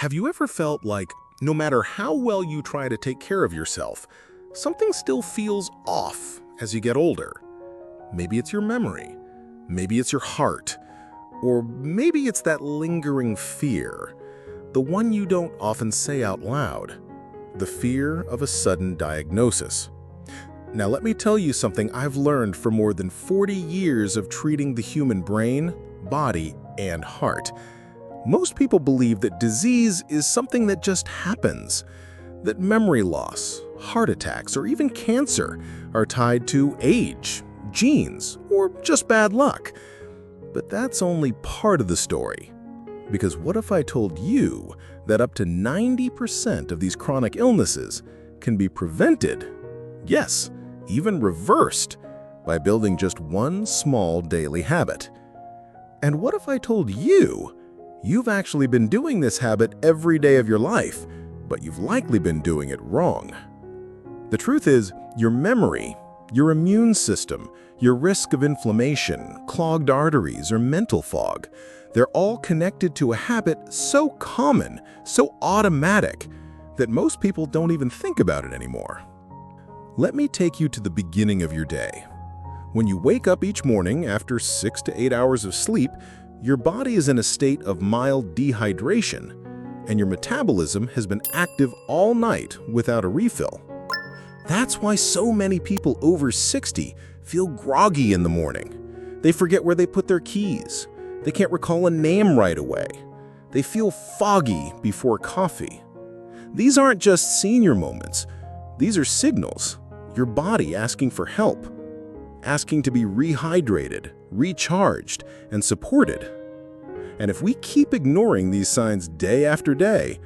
Have you ever felt like no matter how well you try to take care of yourself, something still feels off as you get older? Maybe it's your memory, maybe it's your heart, or maybe it's that lingering fear, the one you don't often say out loud, the fear of a sudden diagnosis. Now let me tell you something I've learned for more than 40 years of treating the human brain, body, and heart. Most people believe that disease is something that just happens, that memory loss, heart attacks, or even cancer are tied to age, genes, or just bad luck. But that's only part of the story. Because what if I told you that up to 90% of these chronic illnesses can be prevented, yes, even reversed, by building just one small daily habit? And what if I told you you've actually been doing this habit every day of your life, but you've likely been doing it wrong? The truth is, your memory, your immune system, your risk of inflammation, clogged arteries, or mental fog, they're all connected to a habit so common, so automatic, that most people don't even think about it anymore. Let me take you to the beginning of your day. When you wake up each morning after 6 to 8 hours of sleep, your body is in a state of mild dehydration, and your metabolism has been active all night without a refill. That's why so many people over 60 feel groggy in the morning. They forget where they put their keys. They can't recall a name right away. They feel foggy before coffee. These aren't just senior moments. These are signals. Your body asking for help, asking to be rehydrated, recharged, and supported. And if we keep ignoring these signs day after day,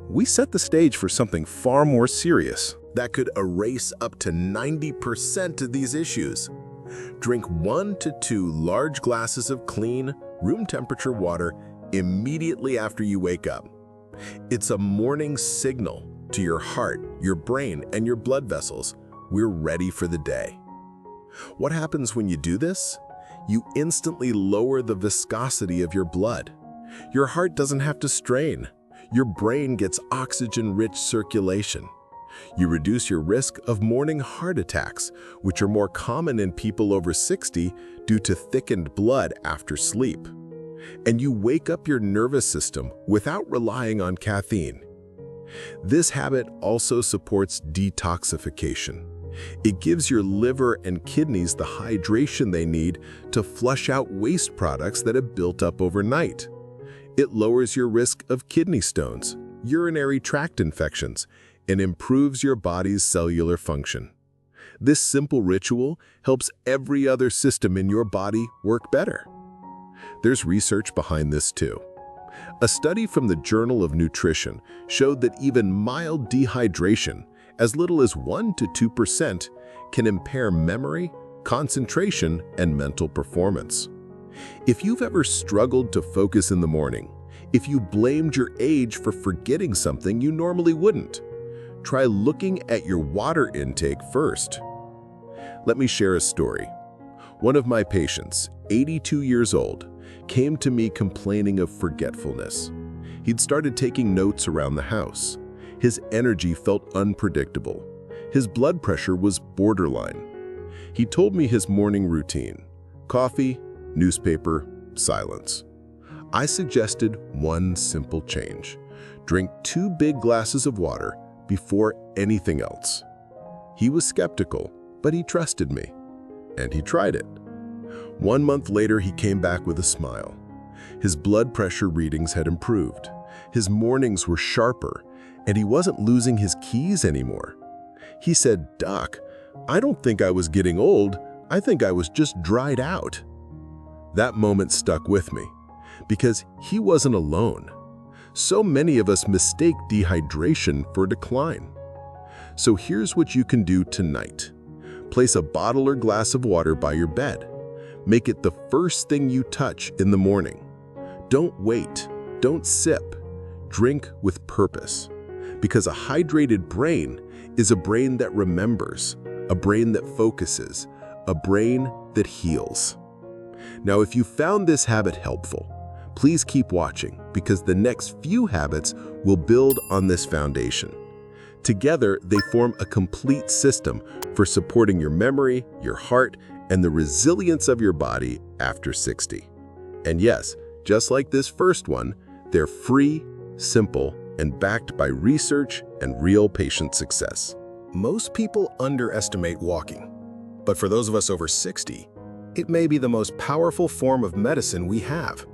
we set the stage for something far more serious that could erase up to 90% of these issues. Drink 1 to 2 large glasses of clean, room temperature water immediately after you wake up. It's a morning signal to your heart, your brain, and your blood vessels. We're ready for the day. What happens when you do this? You instantly lower the viscosity of your blood. Your heart doesn't have to strain. Your brain gets oxygen-rich circulation. You reduce your risk of morning heart attacks, which are more common in people over 60 due to thickened blood after sleep. And you wake up your nervous system without relying on caffeine. This habit also supports detoxification. It gives your liver and kidneys the hydration they need to flush out waste products that have built up overnight. It lowers your risk of kidney stones, urinary tract infections, and improves your body's cellular function. This simple ritual helps every other system in your body work better. There's research behind this too. A study from the Journal of Nutrition showed that even mild dehydration, as little as 1 to 2%, can impair memory, concentration, and mental performance. If you've ever struggled to focus in the morning, if you blamed your age for forgetting something you normally wouldn't, try looking at your water intake first. Let me share a story. One of my patients, 82 years old, came to me complaining of forgetfulness. He'd started taking notes around the house. His energy felt unpredictable. His blood pressure was borderline. He told me his morning routine: coffee, newspaper, silence. I suggested one simple change: drink 2 big glasses of water before anything else. He was skeptical, but he trusted me, and he tried it. 1 month later, he came back with a smile. His blood pressure readings had improved. His mornings were sharper, and he wasn't losing his keys anymore. He said, "Doc, I don't think I was getting old. I think I was just dried out." That moment stuck with me, because he wasn't alone. So many of us mistake dehydration for decline. So here's what you can do tonight. Place a bottle or glass of water by your bed. Make it the first thing you touch in the morning. Don't wait. Don't sip. Drink with purpose. Because a hydrated brain is a brain that remembers, a brain that focuses, a brain that heals. Now, if you found this habit helpful, Please keep watching because the next few habits will build on this foundation. Together, they form a complete system for supporting your memory, your heart, and the resilience of your body after 60. And yes, just like this first one, they're free, simple, and backed by research and real patient success. Most people underestimate walking, but for those of us over 60, it may be the most powerful form of medicine we have.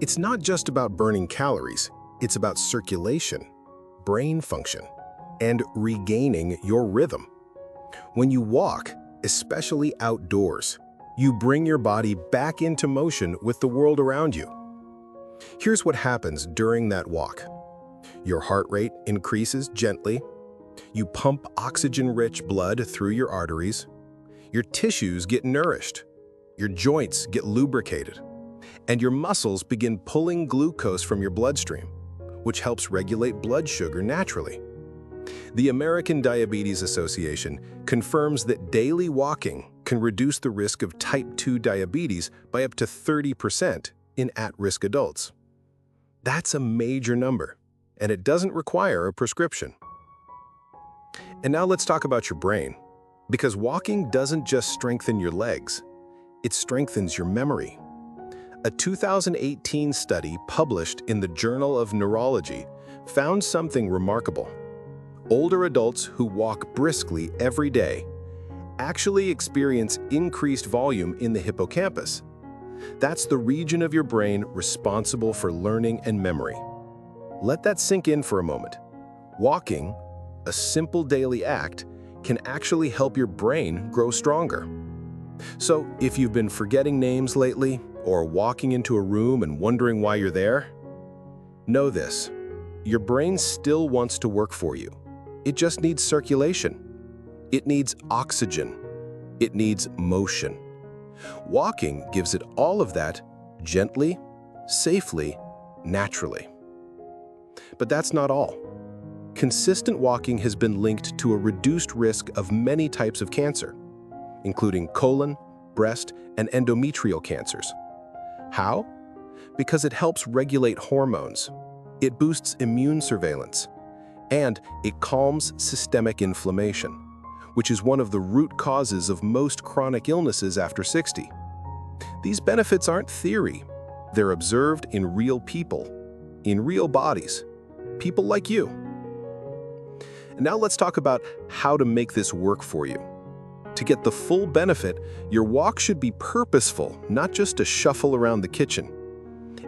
It's not just about burning calories, it's about circulation, brain function, and regaining your rhythm. When you walk, especially outdoors, you bring your body back into motion with the world around you. Here's what happens during that walk. Your heart rate increases gently. You pump oxygen-rich blood through your arteries. Your tissues get nourished. Your joints get lubricated. And your muscles begin pulling glucose from your bloodstream, which helps regulate blood sugar naturally. The American Diabetes Association confirms that daily walking can reduce the risk of type 2 diabetes by up to 30% in at-risk adults. That's a major number, and it doesn't require a prescription. And now let's talk about your brain, because walking doesn't just strengthen your legs, it strengthens your memory. A 2018 study published in the Journal of Neurology found something remarkable. Older adults who walk briskly every day actually experience increased volume in the hippocampus. That's the region of your brain responsible for learning and memory. Let that sink in for a moment. Walking, a simple daily act, can actually help your brain grow stronger. So if you've been forgetting names lately, or walking into a room and wondering why you're there, know this: your brain still wants to work for you. It just needs circulation. It needs oxygen. It needs motion. Walking gives it all of that gently, safely, naturally. But that's not all. Consistent walking has been linked to a reduced risk of many types of cancer, including colon, breast, and endometrial cancers. How? Because it helps regulate hormones, it boosts immune surveillance, and it calms systemic inflammation, which is one of the root causes of most chronic illnesses after 60. These benefits aren't theory. They're observed in real people, in real bodies, people like you. And now let's talk about how to make this work for you. To get the full benefit, your walk should be purposeful, not just a shuffle around the kitchen.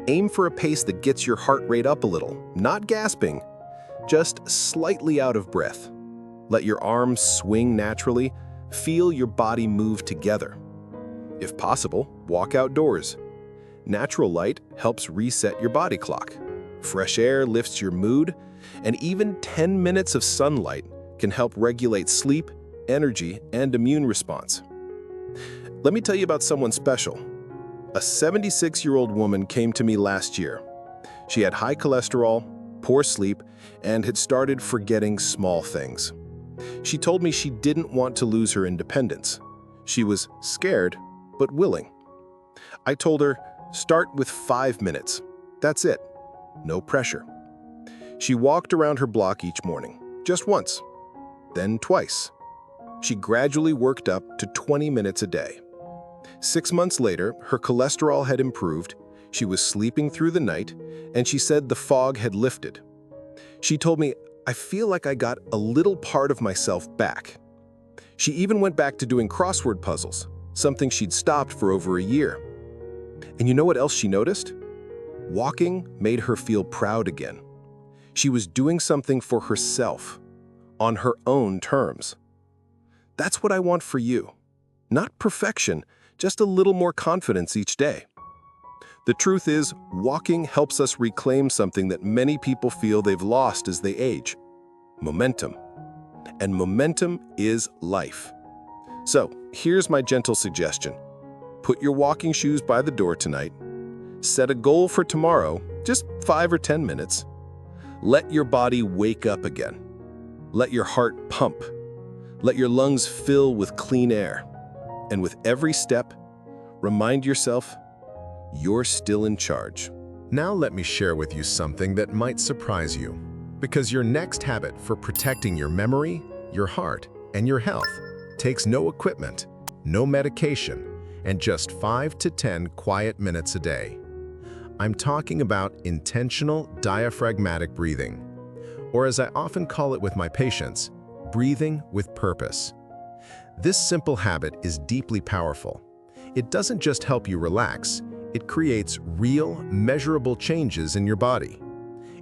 Aim for a pace that gets your heart rate up a little, not gasping, just slightly out of breath. Let your arms swing naturally. Feel your body move together. If possible, walk outdoors. Natural light helps reset your body clock. Fresh air lifts your mood, and even 10 minutes of sunlight can help regulate sleep, energy, and immune response. Let me tell you about someone special. A 76-year-old woman came to me last year. She had high cholesterol, poor sleep, and had started forgetting small things. She told me she didn't want to lose her independence. She was scared, but willing. I told her, start with 5 minutes. That's it. No pressure. She walked around her block each morning, just once, then twice. She gradually worked up to 20 minutes a day. 6 months later, her cholesterol had improved, she was sleeping through the night, and she said the fog had lifted. She told me, I feel like I got a little part of myself back. She even went back to doing crossword puzzles, something she'd stopped for over a year. And you know what else she noticed? Walking made her feel proud again. She was doing something for herself, on her own terms. That's what I want for you. Not perfection, just a little more confidence each day. The truth is, walking helps us reclaim something that many people feel they've lost as they age: momentum. And momentum is life. So, here's my gentle suggestion. Put your walking shoes by the door tonight. Set a goal for tomorrow, just 5 or 10 minutes. Let your body wake up again. Let your heart pump. Let your lungs fill with clean air. And with every step, remind yourself, you're still in charge. Now let me share with you something that might surprise you, because your next habit for protecting your memory, your heart, and your health takes no equipment, no medication, and just 5 to 10 quiet minutes a day. I'm talking about intentional diaphragmatic breathing, or as I often call it with my patients, breathing with purpose. This simple habit is deeply powerful. It doesn't just help you relax, it creates real, measurable changes in your body.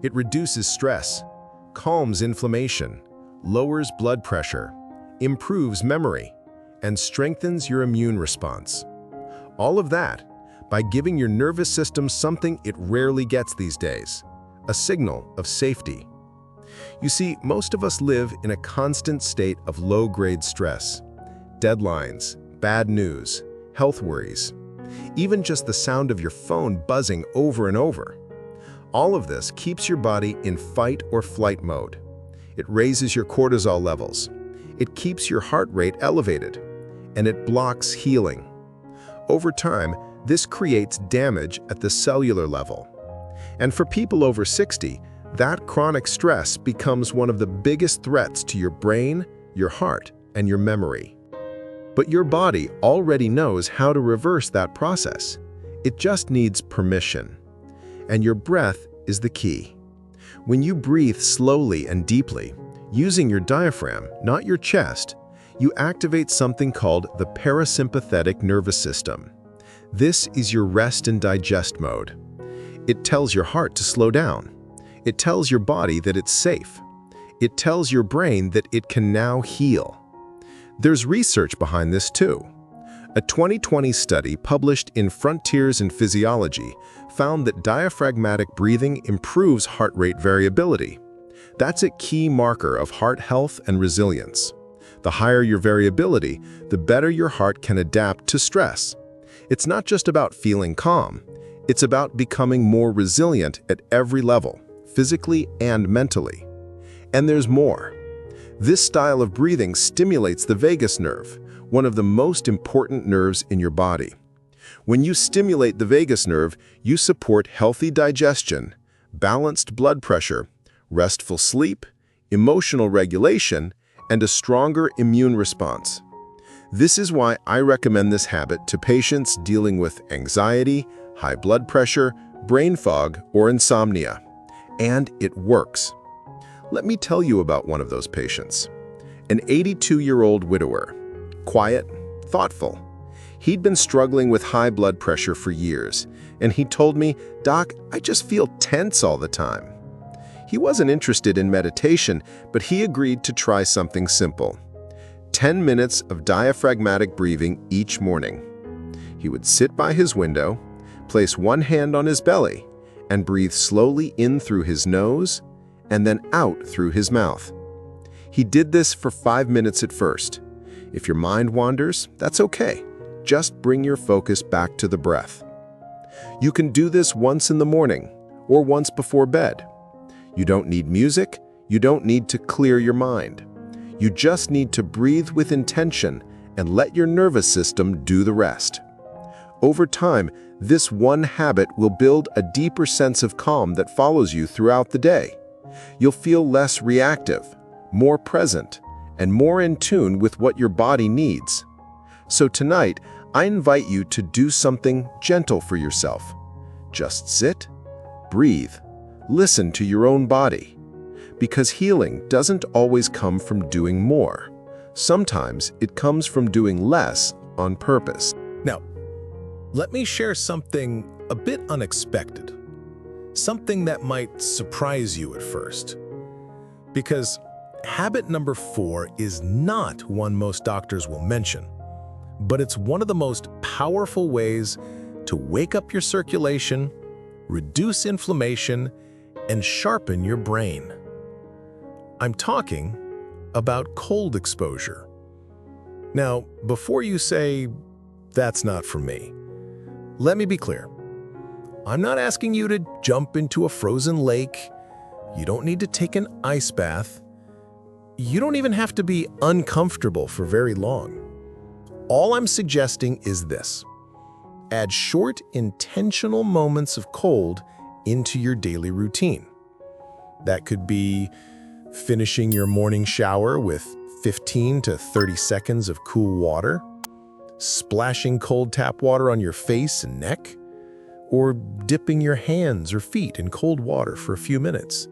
It reduces stress, calms inflammation, lowers blood pressure, improves memory, and strengthens your immune response. All of that by giving your nervous system something it rarely gets these days, a signal of safety. You see, most of us live in a constant state of low-grade stress. Deadlines, bad news, health worries, even just the sound of your phone buzzing over and over. All of this keeps your body in fight or flight mode. It raises your cortisol levels. It keeps your heart rate elevated, and it blocks healing. Over time, this creates damage at the cellular level. And for people over 60, that chronic stress becomes one of the biggest threats to your brain, your heart, and your memory. But your body already knows how to reverse that process. It just needs permission. And your breath is the key. When you breathe slowly and deeply, using your diaphragm, not your chest, you activate something called the parasympathetic nervous system. This is your rest and digest mode. It tells your heart to slow down. It tells your body that it's safe. It tells your brain that it can now heal. There's research behind this too. A 2020 study published in Frontiers in Physiology found that diaphragmatic breathing improves heart rate variability. That's a key marker of heart health and resilience. The higher your variability, the better your heart can adapt to stress. It's not just about feeling calm. It's about becoming more resilient at every level, physically and mentally. And there's more. This style of breathing stimulates the vagus nerve, one of the most important nerves in your body. When you stimulate the vagus nerve, you support healthy digestion, balanced blood pressure, restful sleep, emotional regulation, and a stronger immune response. This is why I recommend this habit to patients dealing with anxiety, high blood pressure, brain fog, or insomnia. And it works. Let me tell you about one of those patients. An 82-year-old widower, quiet, thoughtful. He'd been struggling with high blood pressure for years, and he told me, "Doc, I just feel tense all the time." He wasn't interested in meditation, but he agreed to try something simple. 10 minutes of diaphragmatic breathing each morning. He would sit by his window, place one hand on his belly, and breathe slowly in through his nose and then out through his mouth. He did this for 5 minutes at first. If your mind wanders, that's okay. Just bring your focus back to the breath. You can do this once in the morning or once before bed. You don't need music. You don't need to clear your mind. You just need to breathe with intention and let your nervous system do the rest. Over time, this one habit will build a deeper sense of calm that follows you throughout the day. You'll feel less reactive, more present, and more in tune with what your body needs. So tonight, I invite you to do something gentle for yourself. Just sit, breathe, listen to your own body. Because healing doesn't always come from doing more. Sometimes it comes from doing less on purpose. Now, let me share something a bit unexpected. Something that might surprise you at first. Because habit number 4 is not one most doctors will mention, but it's one of the most powerful ways to wake up your circulation, reduce inflammation, and sharpen your brain. I'm talking about cold exposure. Now, before you say, "That's not for me," let me be clear. I'm not asking you to jump into a frozen lake. You don't need to take an ice bath. You don't even have to be uncomfortable for very long. All I'm suggesting is this. Add short, intentional moments of cold into your daily routine. That could be finishing your morning shower with 15 to 30 seconds of cool water, splashing cold tap water on your face and neck, or dipping your hands or feet in cold water for a few minutes.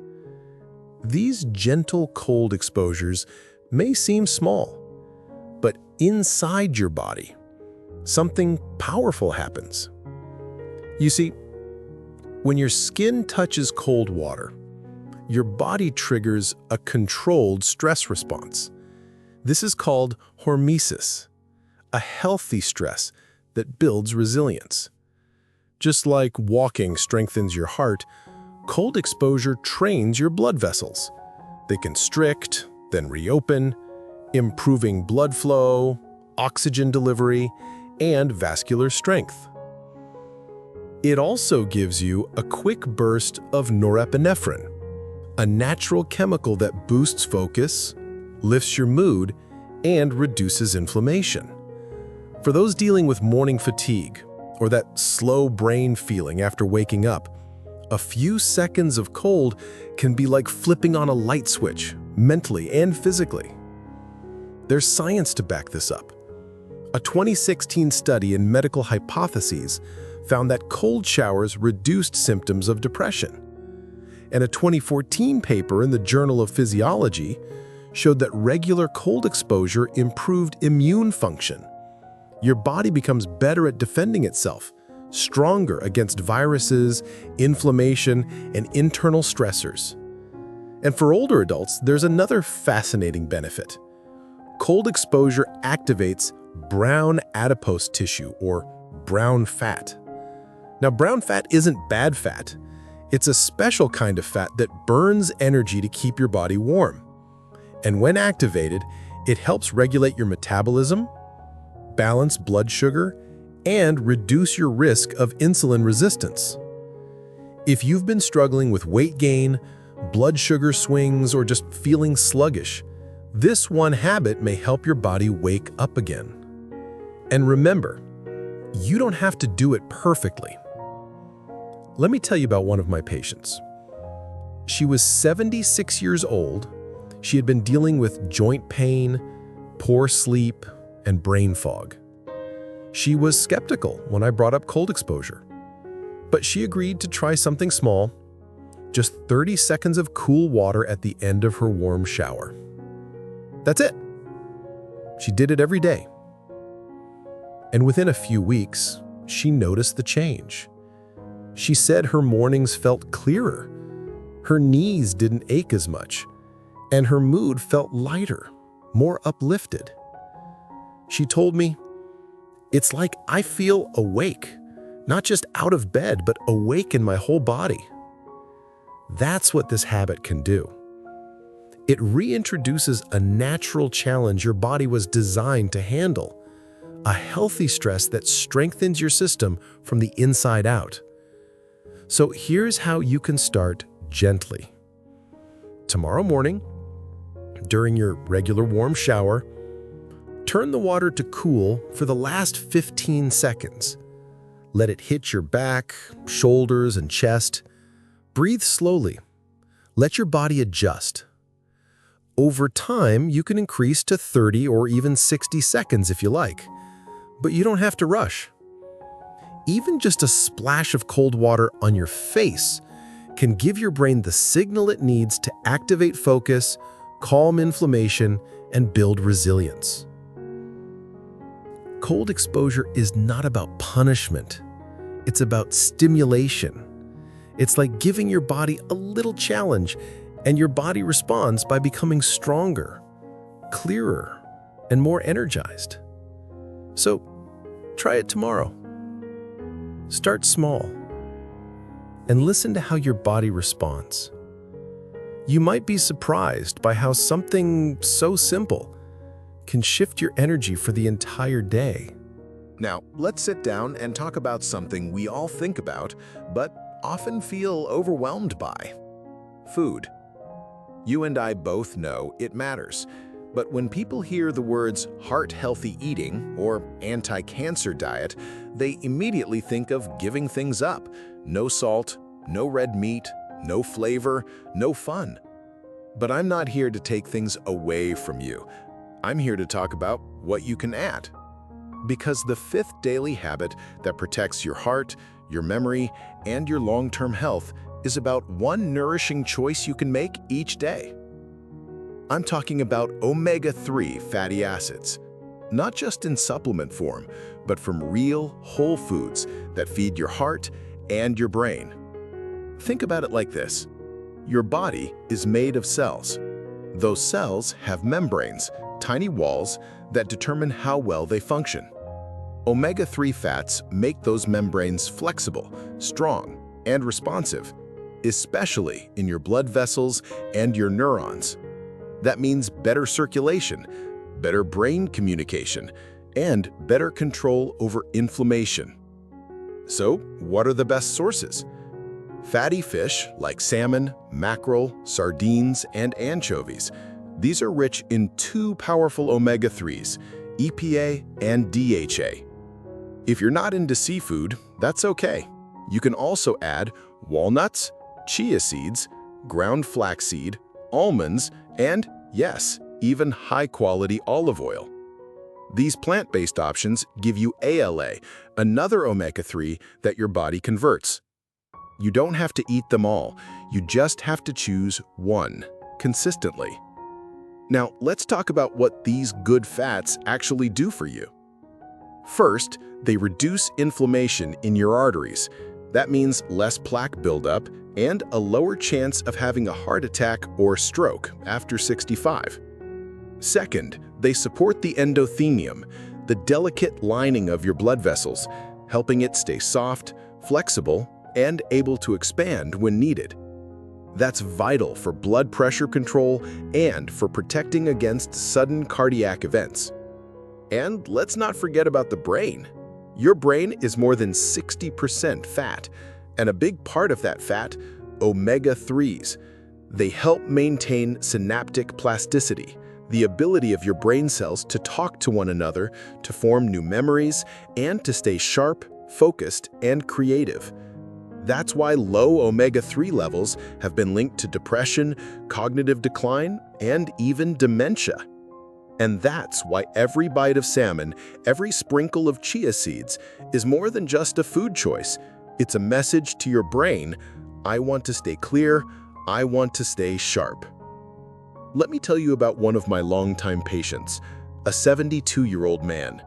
These gentle cold exposures may seem small, but inside your body, something powerful happens. You see, when your skin touches cold water, your body triggers a controlled stress response. This is called hormesis, a healthy stress that builds resilience. Just like walking strengthens your heart, cold exposure trains your blood vessels. They constrict, then reopen, improving blood flow, oxygen delivery, and vascular strength. It also gives you a quick burst of norepinephrine, a natural chemical that boosts focus, lifts your mood, and reduces inflammation. For those dealing with morning fatigue, or that slow brain feeling after waking up, a few seconds of cold can be like flipping on a light switch, mentally and physically. There's science to back this up. A 2016 study in Medical Hypotheses found that cold showers reduced symptoms of depression. And a 2014 paper in the Journal of Physiology showed that regular cold exposure improved immune function. Your body becomes better at defending itself, stronger against viruses, inflammation, and internal stressors. And for older adults, there's another fascinating benefit. Cold exposure activates brown adipose tissue, or brown fat. Now, brown fat isn't bad fat. It's a special kind of fat that burns energy to keep your body warm. And when activated, it helps regulate your metabolism, balance blood sugar, and reduce your risk of insulin resistance. If you've been struggling with weight gain, blood sugar swings, or just feeling sluggish, this one habit may help your body wake up again. And remember, you don't have to do it perfectly. Let me tell you about one of my patients. She was 76 years old. She had been dealing with joint pain, poor sleep, and brain fog. She was skeptical when I brought up cold exposure, but she agreed to try something small, just 30 seconds of cool water at the end of her warm shower. That's it. She did it every day. And within a few weeks, she noticed the change. She said her mornings felt clearer, her knees didn't ache as much, and her mood felt lighter, more uplifted. She told me, "It's like I feel awake, not just out of bed, but awake in my whole body." That's what this habit can do. It reintroduces a natural challenge your body was designed to handle, a healthy stress that strengthens your system from the inside out. So here's how you can start gently. Tomorrow morning, during your regular warm shower, turn the water to cool for the last 15 seconds. Let it hit your back, shoulders, and chest. Breathe slowly. Let your body adjust. Over time, you can increase to 30 or even 60 seconds if you like, but you don't have to rush. Even just a splash of cold water on your face can give your brain the signal it needs to activate focus, calm inflammation, and build resilience. Cold exposure is not about punishment. It's about stimulation. It's like giving your body a little challenge, and your body responds by becoming stronger, clearer, and more energized. So, try it tomorrow. Start small and listen to how your body responds. You might be surprised by how something so simple can shift your energy for the entire day. Now, let's sit down and talk about something we all think about, but often feel overwhelmed by: food. You and I both know it matters, but when people hear the words heart-healthy eating or anti-cancer diet, they immediately think of giving things up: no salt, No red meat, no flavor, no fun. But I'm not here to take things away from you. I'm here to talk about what you can add. Because the fifth daily habit that protects your heart, your memory, and your long-term health is about one nourishing choice you can make each day. I'm talking about omega-3 fatty acids, not just in supplement form, but from real, whole foods that feed your heart and your brain. Think about it like this. Your body is made of cells. Those cells have membranes, tiny walls that determine how well they function. Omega-3 fats make those membranes flexible, strong, and responsive, especially in your blood vessels and your neurons. That means better circulation, better brain communication, and better control over inflammation. So, what are the best sources? Fatty fish like salmon, mackerel, sardines, and anchovies. These are rich in two powerful omega-3s, EPA and DHA. If you're not into seafood, that's okay. You can also add walnuts, chia seeds, ground flaxseed, almonds, and, yes, even high-quality olive oil. These plant-based options give you ALA, another omega-3 that your body converts. You don't have to eat them all, you just have to choose one, consistently. Now, let's talk about what these good fats actually do for you. First, they reduce inflammation in your arteries. That means less plaque buildup and a lower chance of having a heart attack or stroke after 65. Second, they support the endothelium, the delicate lining of your blood vessels, helping it stay soft, flexible, and able to expand when needed. That's vital for blood pressure control and for protecting against sudden cardiac events. And let's not forget about the brain. Your brain is more than 60% fat, and a big part of that fat, omega-3s. They help maintain synaptic plasticity, the ability of your brain cells to talk to one another, to form new memories, and to stay sharp, focused, and creative. That's why low omega-3 levels have been linked to depression, cognitive decline, and even dementia. And that's why every bite of salmon, every sprinkle of chia seeds is more than just a food choice. It's a message to your brain, I want to stay clear, I want to stay sharp. Let me tell you about one of my longtime patients, a 72-year-old man.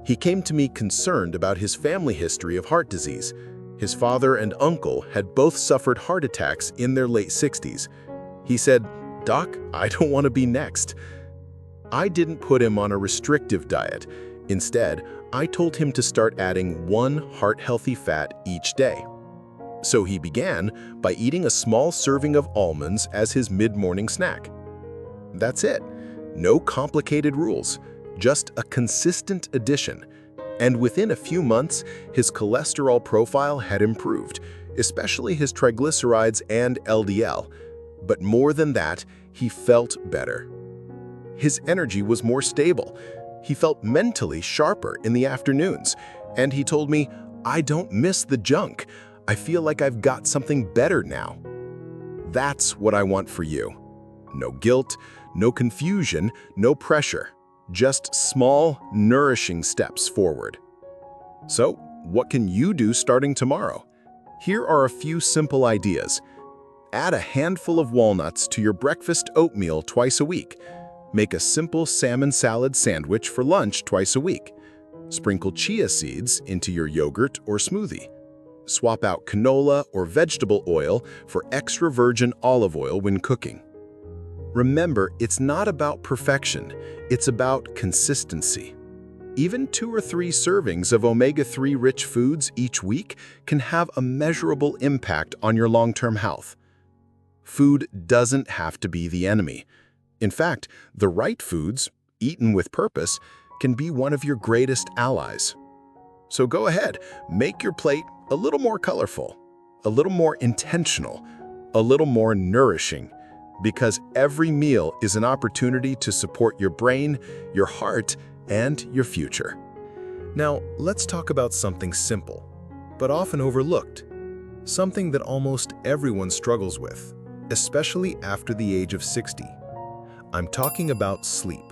He came to me concerned about his family history of heart disease. His father and uncle had both suffered heart attacks in their late 60s. He said, "Doc, I don't want to be next." I didn't put him on a restrictive diet. Instead, I told him to start adding one heart-healthy fat each day. So he began by eating a small serving of almonds as his mid-morning snack. That's it. No complicated rules, just a consistent addition. And within a few months, his cholesterol profile had improved, especially his triglycerides and LDL. But more than that, he felt better. His energy was more stable. He felt mentally sharper in the afternoons. And he told me, "I don't miss the junk. I feel like I've got something better now." That's what I want for you. No guilt, no confusion, no pressure. Just small, nourishing steps forward. So, what can you do starting tomorrow? Here are a few simple ideas. Add a handful of walnuts to your breakfast oatmeal twice a week. Make a simple salmon salad sandwich for lunch twice a week. Sprinkle chia seeds into your yogurt or smoothie. Swap out canola or vegetable oil for extra virgin olive oil when cooking. Remember, it's not about perfection, it's about consistency. Even 2 or 3 servings of omega-3 rich foods each week can have a measurable impact on your long-term health. Food doesn't have to be the enemy. In fact, the right foods, eaten with purpose, can be one of your greatest allies. So go ahead, make your plate a little more colorful, a little more intentional, a little more nourishing, because every meal is an opportunity to support your brain, your heart, and your future. Now, let's talk about something simple, but often overlooked: something that almost everyone struggles with, especially after the age of 60. I'm talking about sleep.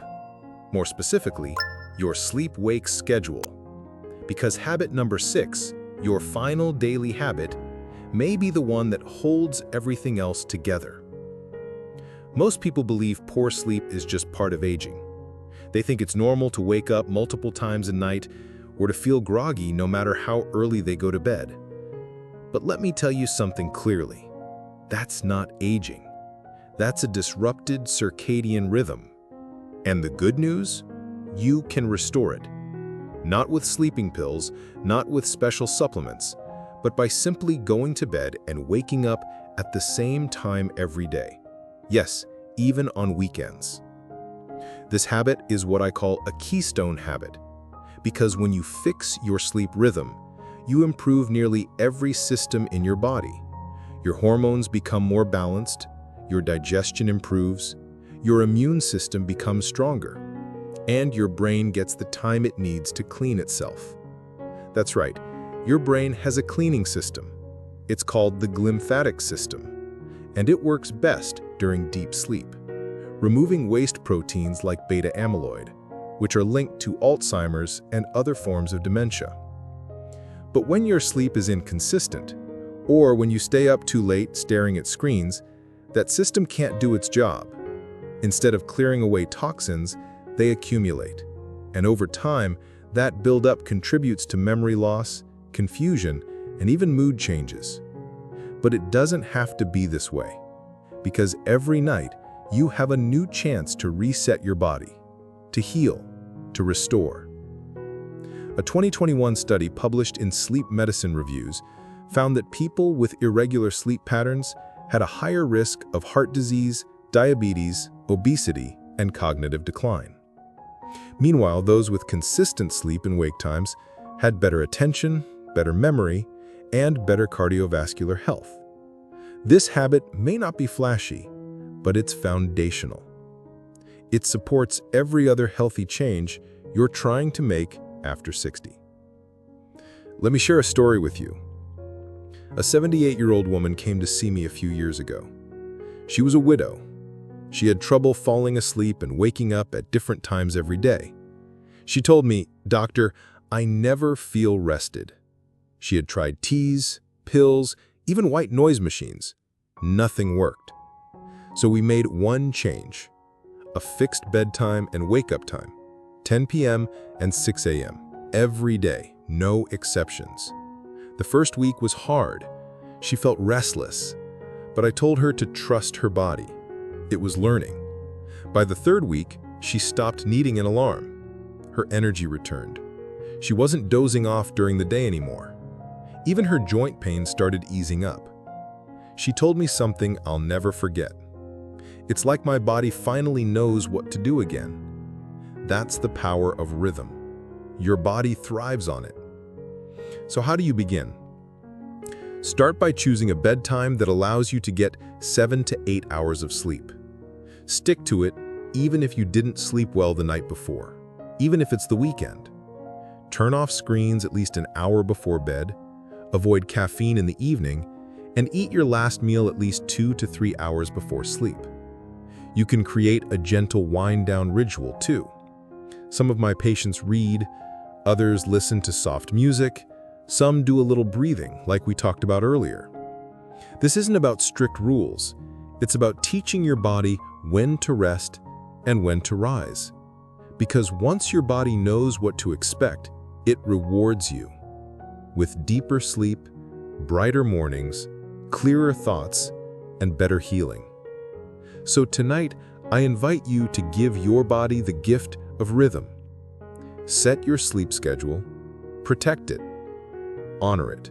More specifically, your sleep-wake schedule. Because habit number 6, your final daily habit, may be the one that holds everything else together. Most people believe poor sleep is just part of aging. They think it's normal to wake up multiple times a night or to feel groggy no matter how early they go to bed. But let me tell you something clearly. That's not aging. That's a disrupted circadian rhythm. And the good news? You can restore it. Not with sleeping pills, not with special supplements, but by simply going to bed and waking up at the same time every day. Yes, even on weekends. This habit is what I call a keystone habit, because when you fix your sleep rhythm, you improve nearly every system in your body. Your hormones become more balanced, your digestion improves, your immune system becomes stronger, and your brain gets the time it needs to clean itself. That's right, your brain has a cleaning system. It's called the glymphatic system, and it works best during deep sleep, removing waste proteins like beta amyloid, which are linked to Alzheimer's and other forms of dementia. But when your sleep is inconsistent, or when you stay up too late staring at screens, that system can't do its job. Instead of clearing away toxins, they accumulate. And over time, that buildup contributes to memory loss, confusion, and even mood changes. But it doesn't have to be this way, because every night you have a new chance to reset your body, to heal, to restore. A 2021 study published in Sleep Medicine Reviews found that people with irregular sleep patterns had a higher risk of heart disease, diabetes, obesity, and cognitive decline. Meanwhile, those with consistent sleep and wake times had better attention, better memory, and better cardiovascular health. This habit may not be flashy, but it's foundational. It supports every other healthy change you're trying to make after 60. Let me share a story with you. A 78-year-old woman came to see me a few years ago. She was a widow. She had trouble falling asleep and waking up at different times every day. She told me, "Doctor, I never feel rested." She had tried teas, pills, even white noise machines. Nothing worked. So we made one change: a fixed bedtime and wake-up time, 10 p.m. and 6 a.m. every day, no exceptions. The first week was hard. She felt restless, but I told her to trust her body. It was learning. By the third week, she stopped needing an alarm. Her energy returned. She wasn't dozing off during the day anymore. Even her joint pain started easing up. She told me something I'll never forget. "It's like my body finally knows what to do again." That's the power of rhythm. Your body thrives on it. So how do you begin? Start by choosing a bedtime that allows you to get 7 to 8 hours of sleep. Stick to it even if you didn't sleep well the night before, even if it's the weekend. Turn off screens at least an hour before bed, avoid caffeine in the evening, and eat your last meal at least 2 to 3 hours before sleep. You can create a gentle wind-down ritual too. Some of my patients read, others listen to soft music, some do a little breathing, like we talked about earlier. This isn't about strict rules. It's about teaching your body when to rest and when to rise. Because once your body knows what to expect, it rewards you with deeper sleep, brighter mornings, clearer thoughts, and better healing. So tonight, I invite you to give your body the gift of rhythm. Set your sleep schedule, protect it, honor it,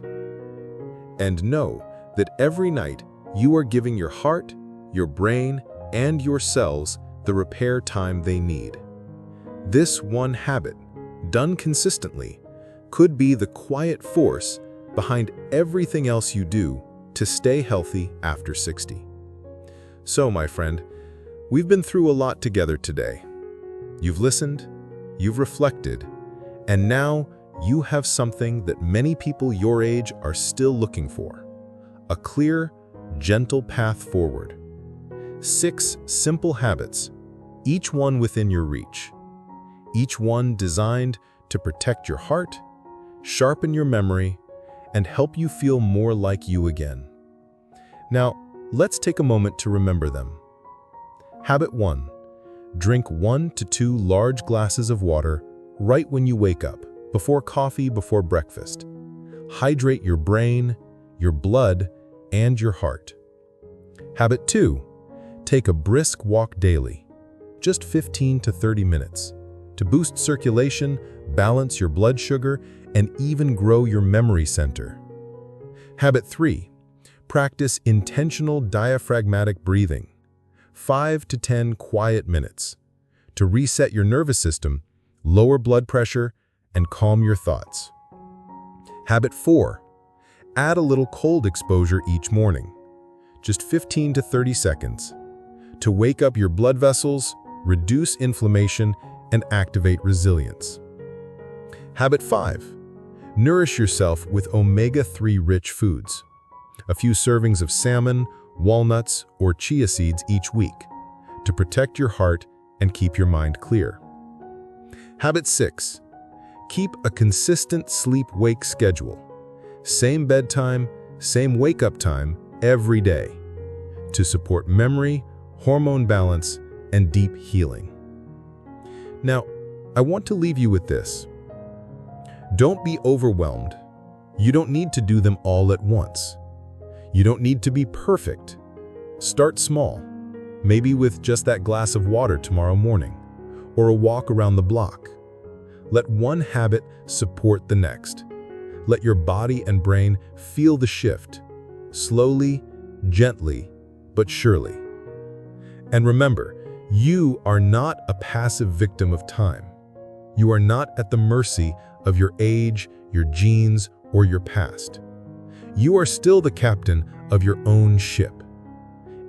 and know that every night you are giving your heart, your brain, and your cells the repair time they need. This one habit, done consistently, could be the quiet force behind everything else you do to stay healthy after 60. So, my friend, we've been through a lot together today. You've listened, you've reflected, and now you have something that many people your age are still looking for: a clear, gentle path forward. 6 simple habits, each one within your reach. Each one designed to protect your heart, sharpen your memory, and help you feel more like you again. Now, let's take a moment to remember them. Habit 1. Drink 1 to 2 large glasses of water right when you wake up, before coffee, before breakfast. Hydrate your brain, your blood, and your heart. Habit 2. Take a brisk walk daily, just 15 to 30 minutes, to boost circulation, balance your blood sugar, and even grow your memory center. Habit 3. Practice intentional diaphragmatic breathing, 5 to 10 quiet minutes, to reset your nervous system, lower blood pressure, and calm your thoughts. Habit 4. Add a little cold exposure each morning, just 15 to 30 seconds, to wake up your blood vessels, reduce inflammation, and activate resilience. Habit 5. Nourish yourself with omega-3 rich foods, a few servings of salmon, walnuts, or chia seeds each week, to protect your heart and keep your mind clear. Habit 6. Keep a consistent sleep-wake schedule. Same bedtime, same wake-up time every day, to support memory, hormone balance, and deep healing. Now, I want to leave you with this. Don't be overwhelmed. You don't need to do them all at once. You don't need to be perfect. Start small, maybe with just that glass of water tomorrow morning, or a walk around the block. Let one habit support the next. Let your body and brain feel the shift, slowly, gently, but surely. And remember, you are not a passive victim of time. You are not at the mercy of your age, your genes, or your past. You are still the captain of your own ship.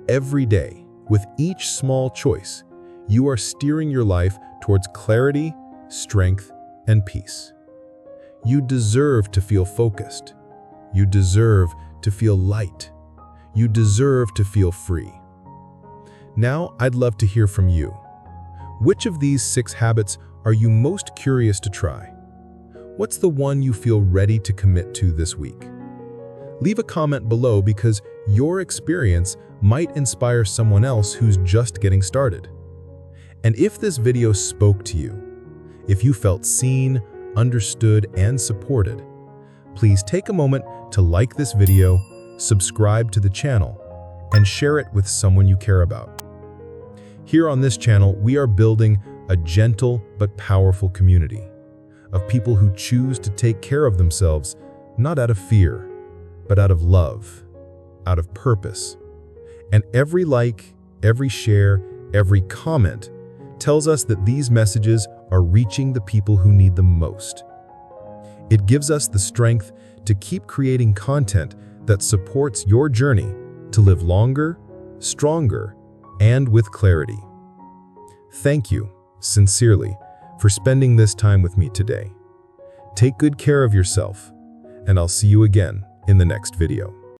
Every day, with each small choice, you are steering your life towards clarity, strength, and peace. You deserve to feel focused. You deserve to feel light. You deserve to feel free. Now, I'd love to hear from you. Which of these 6 habits are you most curious to try? What's the one you feel ready to commit to this week? Leave a comment below because your experience might inspire someone else who's just getting started. And if this video spoke to you, if you felt seen, understood, and supported, please take a moment to like this video, subscribe to the channel, and share it with someone you care about. Here on this channel, we are building a gentle but powerful community of people who choose to take care of themselves, not out of fear, but out of love, out of purpose. And every like, every share, every comment tells us that these messages are reaching the people who need them most. It gives us the strength to keep creating content that supports your journey to live longer, stronger, and with clarity. Thank you, sincerely, for spending this time with me today. Take good care of yourself, and I'll see you again in the next video.